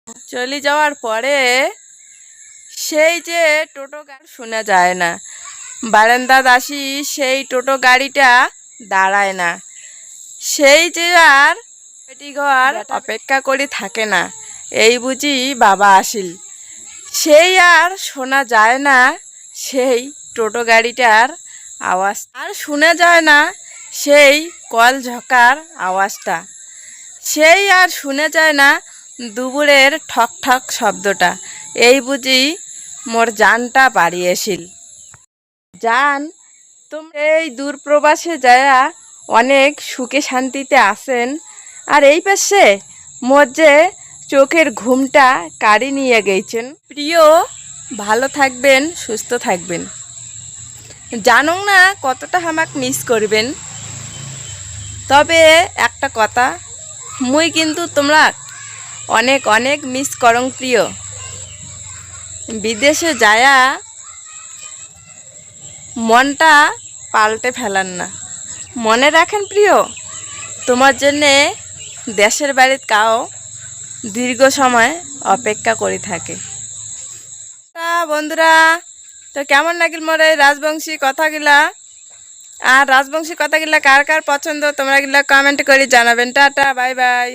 চলে যাওয়ার পরে সেই যে টোটো গাড়ি শোনা যায় না, বারান্দা দাসী সেই টোটো গাড়িটা দাঁড়ায় না, সেই যে আর বেটি ঘর অপেক্ষা করে থাকে না, এই বুঝি বাবা আসিল। সেই আর শোনা যায় না সেই টোটো গাড়িটার আওয়াজ, আর শোনা যায় না সেই কল ঝকার আওয়াজটা, সেই আর শুনে যায় না দুপুরের ঠক ঠক শব্দটা। এই বুঝি মোর জানটা বাড়িয়েছিল। জান, তোমরা এই দূর প্রবাসে যায়া অনেক সুখে শান্তিতে আছেন, আর এই পাশে মোর যে চোখের ঘুমটা কাড়ি নিয়ে গেছেন। প্রিয়, ভালো থাকবেন, সুস্থ থাকবেন। জানো না কতটা আমাক মিস করবেন, তবে একটা কথা, মুই কিন্তু তোমরা অনেক অনেক মিস করং প্রিয়। বিদেশে যায়া মনটা পাল্টে ফেলান না, মনে রাখেন প্রিয়, তোমার জন্যে দেশের বাড়ির কাও দীর্ঘ সময় অপেক্ষা করে থাকে। বন্ধুরা, তো কেমন লাগিল মোর এই রাজবংশী কথাগুলা, আর রাজবংশী কথাগুলা কার কার পছন্দ তোমরা গিলা কমেন্ট করে জানাবেন। Tata, bye bye.